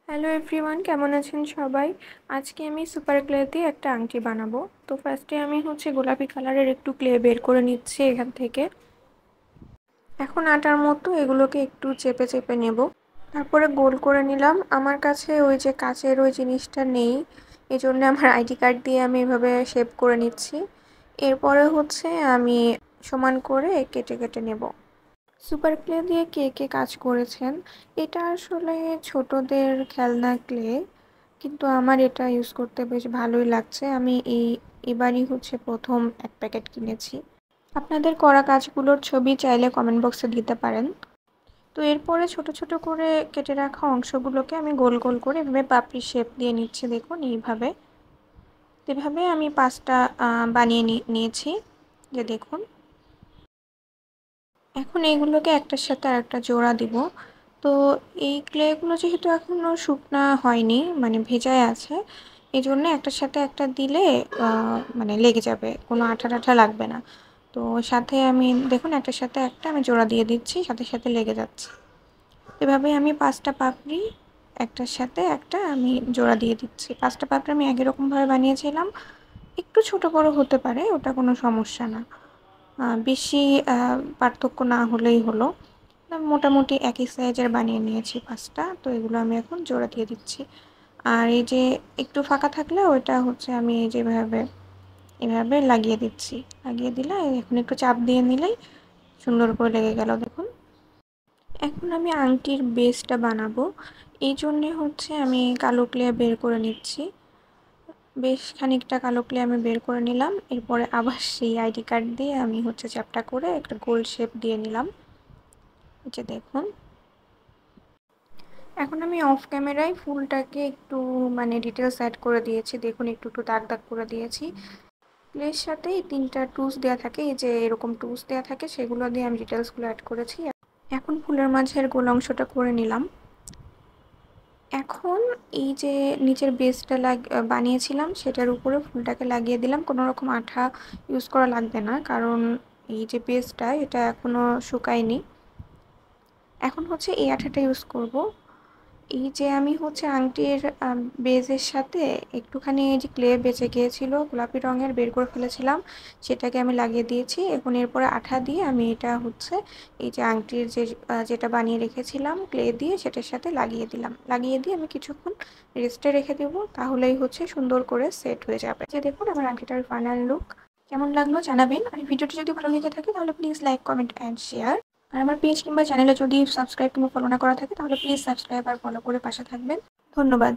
Hello everyone, কেমন আছেন সবাই? আজকে আমি সুপার ক্লে দিয়ে একটা আংটি বানাবো। তো ফার্স্টে আমি গোলাপি কালারের একটু ক্লে বের করে নিচ্ছি এখান থেকে। এখন আটার মতো এগুলোকে একটু চেপে চেপে নেব। তারপরে গোল করে নিলাম। আমার কাছে ওই যে কাচের ওই জিনিসটা নেই, এই জন্য আমার আইডি কার্ড দিয়ে আমি এভাবে শেপ করে নিচ্ছি। এরপরে আমি সমান করে কেটে কেটে নেব। সুপার ক্লে দিয়ে কে কে কাজ করেছেন? এটা আসলে ছোটদের খেলনা ক্লে, কিন্তু আমার এটা ইউজ করতে বেশ ভালোই লাগছে। আমি এবারই প্রথম এক প্যাকেট কিনেছি। আপনাদের করা কাজগুলোর ছবি চাইলে কমেন্ট বক্সে দিতে পারেন। তো এরপরে ছোট ছোট করে কেটে রাখা অংশগুলোকে আমি গোল গোল করে এভাবে পাপড়ি শেপ দিয়ে নিচ্ছি। দেখুন এইভাবে এভাবে আমি 5টা বানিয়ে নিয়েছি। যে দেখুন, এখন এইগুলোকে একটার সাথে আরেকটা জোড়া দিব। তো এই ক্লেগুলো যেহেতু এখনো শুকনা হয়নি, মানে ভেজায় আছে, এই জন্য একটার সাথে একটা দিলে মানে লেগে যাবে, কোনো আঠা টাঠা লাগবে না। তো সাথে আমি দেখুন একটার সাথে একটা আমি জোড়া দিয়ে দিচ্ছি, সাথে সাথে লেগে যাচ্ছে। এভাবে আমি 5টা পাপড়ি একটার সাথে একটা আমি জোড়া দিয়ে দিচ্ছি। 5টা পাপড়ি আমি একই রকমভাবে বানিয়েছিলাম, একটু ছোট বড় হতে পারে, ওটা কোনো সমস্যা না। বেশি পার্থক্য না হলেই হলো। মোটামুটি একই সাইজের বানিয়ে নিয়েছি 5টা। তো এগুলো আমি এখন জোড়া দিয়ে দিচ্ছি। আর এই যে একটু ফাঁকা থাকলে ওইটা আমি এই যেভাবে এভাবে লাগিয়ে দিচ্ছি। লাগিয়ে দিলে এখন একটু চাপ দিয়ে নিলেই সুন্দর করে লেগে গেল। দেখুন, এখন আমি আংটির বেসটা বানাবো। এই জন্যে আমি কালো ক্লে বের করে নিচ্ছি। বেশ খানিকটা কালো ক্লে আমি বের করে নিলাম। এরপরে আবার সেই আইডি কার্ড দিয়ে আমি চ্যাপটা করে একটা গোল শেপ দিয়ে নিলাম। এই যে দেখুন, এখন আমি অফ ক্যামেরায় ফুলটাকে একটু মানে ডিটেলস অ্যাড করে দিয়েছি। দেখুন, একটু একটু দাগ দাগ করে দিয়েছি। ক্লের সাথে 3টা টুলস দেওয়া থাকে, এই যে এরকম টুলস দেওয়া থাকে, সেগুলো দিয়ে আমি ডিটেলসগুলো অ্যাড করেছি। এখন ফুলের মাঝের গোল অংশটা করে নিলাম। এখন এই যে নিচের বেসটা বানিয়েছিলাম সেটার উপরে ফুলটাকে লাগিয়ে দিলাম। কোনো রকম আঠা ইউজ করা লাগবে না, কারণ এই যে বেসটা এটা এখনো শুকায়নি। এখন এই আঠাটা ইউজ করব। এই যে আমি আংটির বেজের সাথে একটুখানি এই যে ক্লে বেঁচে গিয়েছিল গোলাপি রঙের, বের করে ফেলেছিলাম, সেটাকে আমি লাগিয়ে দিয়েছি। এখন এরপরে আঠা দিয়ে আমি এটা এই যে আংটির যেটা বানিয়ে রেখেছিলাম ক্লে দিয়ে, সেটার সাথে লাগিয়ে দিলাম। লাগিয়ে দিয়ে আমি কিছুক্ষণ রেস্টে রেখে দেবো, তাহলেই সুন্দর করে সেট হয়ে যাবে। যে দেখুন আমার আংটিটার ফাইনাল লুক। কেমন লাগলো জানাবেন। আর ভিডিওটি যদি ভালো লেগে থাকে তাহলে please like, comment and share. আর আমার পেজ কিংবা চ্যানেলে যদি সাবস্ক্রাইব কিংবা ফলো না করা থাকে তাহলে প্লিজ সাবস্ক্রাইব আর ফলো করে পাশে থাকবেন। ধন্যবাদ।